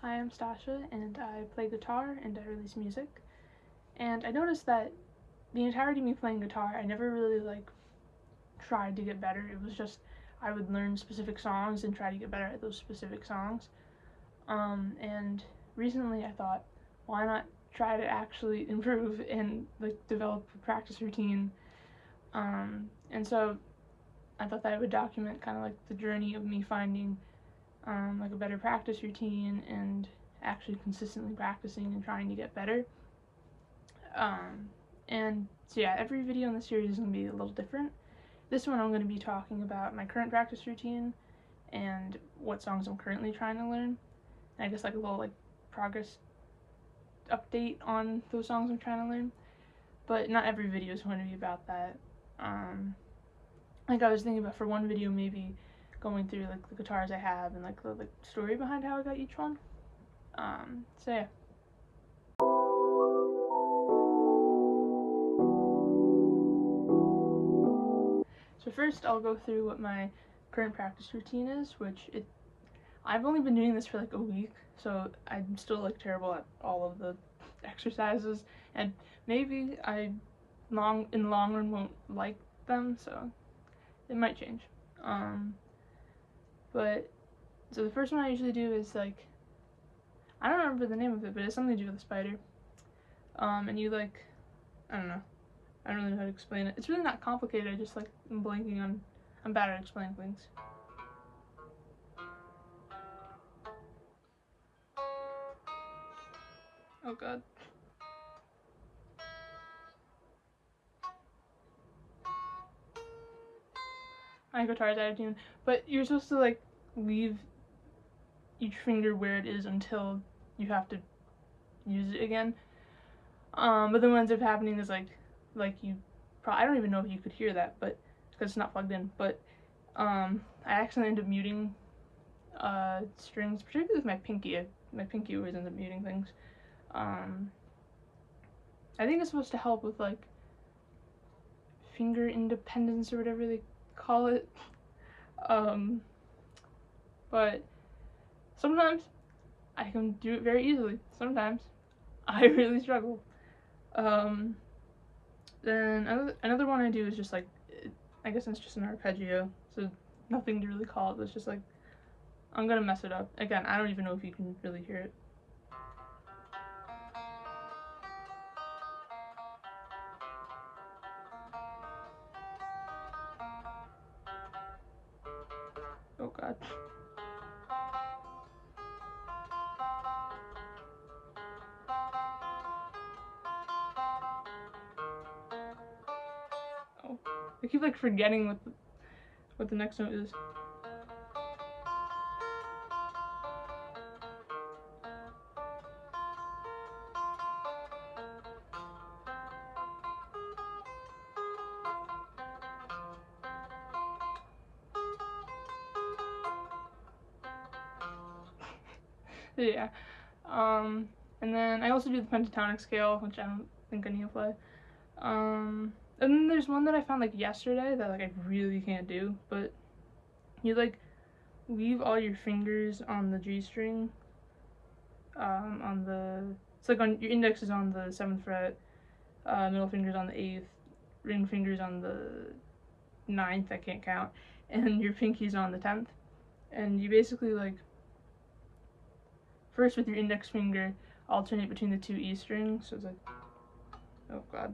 Hi, I'm Stasha, and I play guitar and I release music. And I noticed that the entirety of me playing guitar, I never really tried to get better. It was just I would learn specific songs and try to get better at those specific songs. And recently I thought, why not try to actually improve and develop a practice routine? And so I thought that I would document kind of the journey of me finding a better practice routine and actually consistently practicing and trying to get better. And so yeah, every video in the series is going to be a little different. This one I'm going to be talking about my current practice routine and what songs I'm currently trying to learn. And I guess a little progress update on those songs I'm trying to learn. But not every video is going to be about that. I was thinking about for one video maybe going through the guitars I have and the story behind how I got each one. So yeah. So first I'll go through what my current practice routine is, I've only been doing this for a week, so I'm still terrible at all of the exercises, and maybe in the long run won't like them, so it might change. But so the first one I usually do is I don't remember the name of it, but it's something to do with a spider. And you I don't know. I don't really know how to explain it. It's really not complicated. I just I'm blanking on. I'm bad at explaining things. Oh god. My guitar's out of tune. But you're supposed to leave each finger where it is until you have to use it again. But then what ends up happening is I don't even know if you could hear that, but because it's not plugged in. But I accidentally end up muting strings, particularly with my pinky. My pinky always ends up muting things. I think it's supposed to help with finger independence or whatever they call it. But sometimes I can do it very easily. Sometimes I really struggle. Then another one I do is just I guess it's just an arpeggio, so nothing to really call it. It's just I'm gonna mess it up. Again, I don't even know if you can really hear it. Oh god. Oh, I keep forgetting what the next note is. Yeah. And then I also do the pentatonic scale, which I don't think I need to play. And then there's one that I found yesterday that I really can't do, but you leave all your fingers on the G string. It's on your index is on the 7th fret, middle finger's on the 8th, ring finger's on the 9th, I can't count, and your pinky's on the 10th. And you basically first with your index finger alternate between the two E strings, so it's oh god.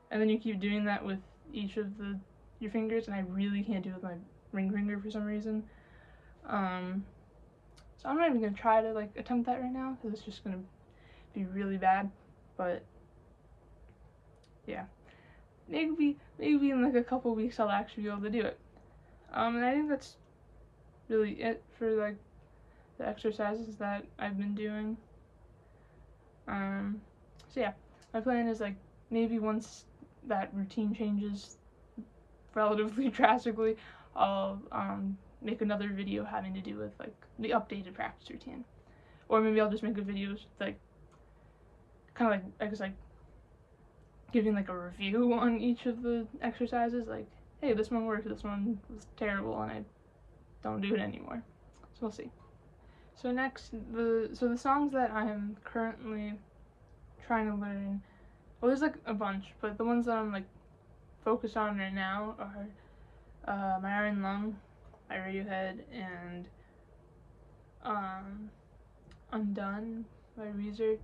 And then you keep doing that with each of your fingers, and I really can't do it with my ring finger for some reason. So I'm not even gonna try to attempt that right now because it's just gonna be really bad. But yeah, maybe in a couple weeks I'll actually be able to do it. And I think that's really it for the exercises that I've been doing. So yeah, my plan is maybe once that routine changes relatively drastically, I'll make another video having to do with the updated practice routine, or maybe I'll just make a video kind of I guess giving a review on each of the exercises, hey, this one worked, this one was terrible, and I don't do it anymore. So we'll see. So next, the songs that I'm currently trying to learn, well, there's like a bunch, but the ones that I'm like focused on right now are My Iron Lung by Radiohead and Undone by Weezer.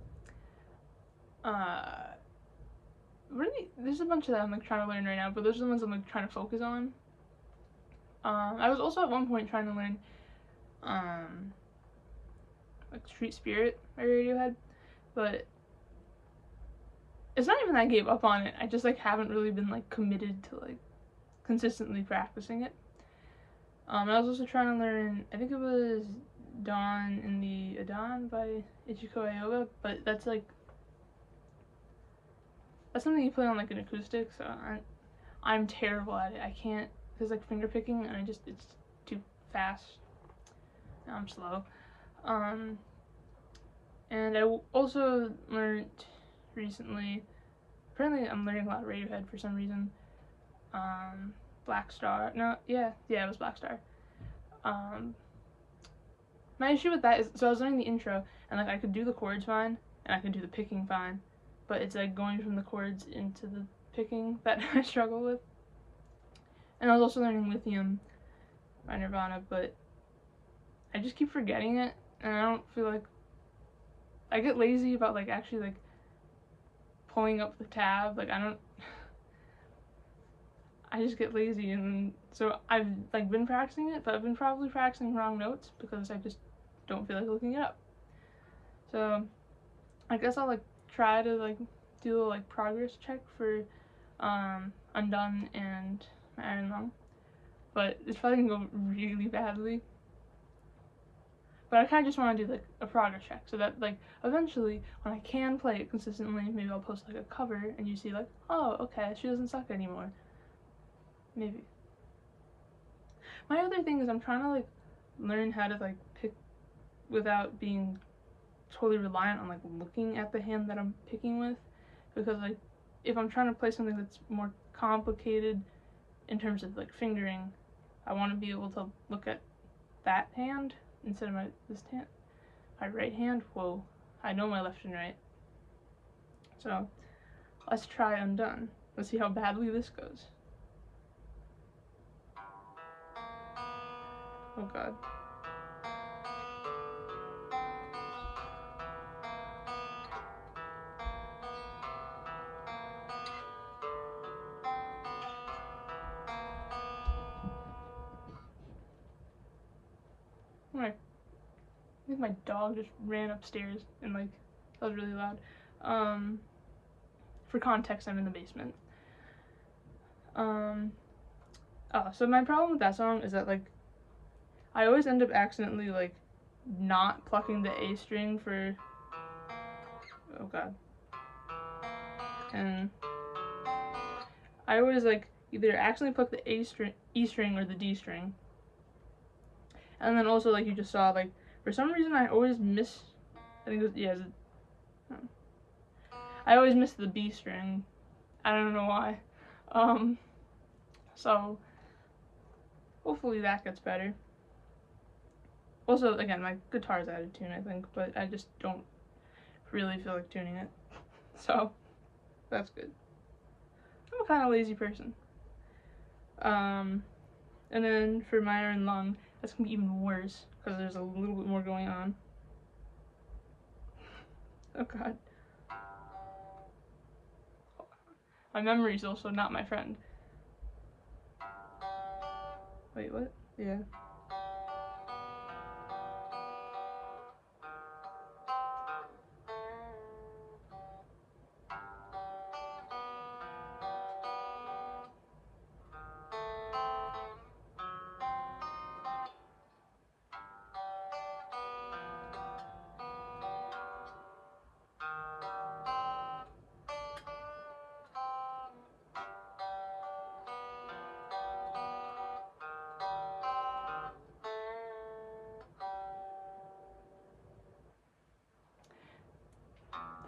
There's a bunch of that I'm like trying to learn right now, but those are the ones I'm like trying to focus on. I was also at one point trying to learn like Street Spirit by Radiohead, but it's not even that I gave up on it. I just like haven't really been like committed to like consistently practicing it. I was also trying to learn, I think it was Dawn in the Adon by Ichiko Aoba, but that's something you play on like an acoustic, so I'm terrible at it. I can't, because like finger picking, and it's too fast. Now I'm slow. And I also learned recently, apparently I'm learning a lot of Radiohead for some reason. Black Star, no, yeah, it was Black Star. My issue with that is, so I was learning the intro, and like I could do the chords fine, and I could do the picking fine, but it's like going from the chords into the picking that I struggle with. And I was also learning Lithium by Nirvana, but I just keep forgetting it, and I don't feel like, I get lazy about like actually like pulling up the tab, like I just get lazy, and so I've like been practicing it, but I've been probably practicing wrong notes because I just don't feel like looking it up. So I guess I'll like try to like do a like progress check for Undone and My Iron Lung, but it's probably gonna go really badly. But I kind of just want to do like a progress check, so that like eventually when I can play it consistently, maybe I'll post like a cover and you see like, oh, okay, she doesn't suck anymore. Maybe. My other thing is I'm trying to like learn how to like pick without being totally reliant on like looking at the hand that I'm picking with, because like if I'm trying to play something that's more complicated in terms of like fingering, I want to be able to look at that hand instead of my right hand. Whoa, I know my left and right. So let's try Undone. Let's see how badly this goes. Oh god. I think my dog just ran upstairs and like that was really loud. For context, I'm in the basement. So my problem with that song is that like I always end up accidentally like not plucking the A string for, oh god, and I always like either accidentally pluck the E string or the D string, and then also like you just saw like for some reason I always miss, I think it was, yeah, I always miss the B string. I don't know why. So hopefully that gets better. Also, again, my guitar's out of tune, I think, but I just don't really feel like tuning it. So that's good. I'm a kind of lazy person. And then for My Iron Lung, that's gonna be even worse because there's a little bit more going on. Oh god. My memory's also not my friend. Wait, what? Yeah.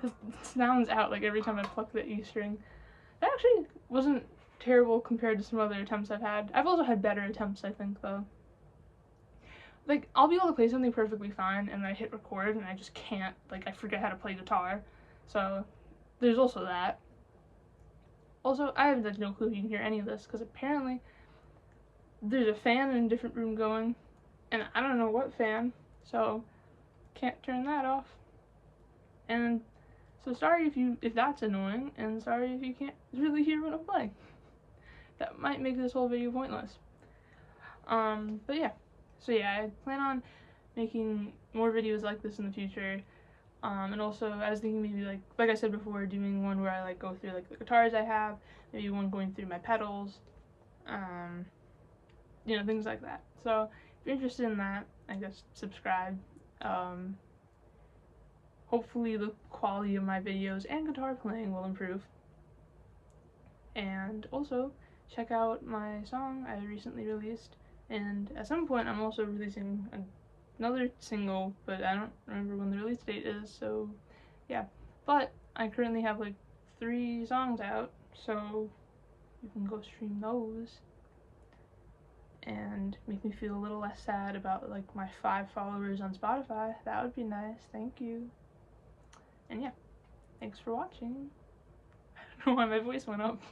This sounds out like every time I pluck the E string. That actually wasn't terrible compared to some other attempts I've had. I've also had better attempts, I think, though. like, I'll be able to play something perfectly fine, and I hit record, and I just can't, like, I forget how to play guitar. So, there's also that. Also, I have like no clue if you can hear any of this, because apparently there's a fan in a different room going, and I don't know what fan, so can't turn that off. And so sorry if that's annoying, and sorry if you can't really hear what I'm playing. That might make this whole video pointless. But yeah. So yeah, I plan on making more videos like this in the future. And also I was thinking maybe like I said before, doing one where I like go through like the guitars I have, maybe one going through my pedals, you know, things like that. So if you're interested in that, I guess subscribe. Hopefully the quality of my videos and guitar playing will improve. And also check out my song I recently released, and at some point I'm also releasing another single, but I don't remember when the release date is, so yeah. But I currently have like 3 songs out, so you can go stream those and make me feel a little less sad about like my 5 followers on Spotify. That would be nice. Thank you. And yeah, thanks for watching. I don't know why my voice went up.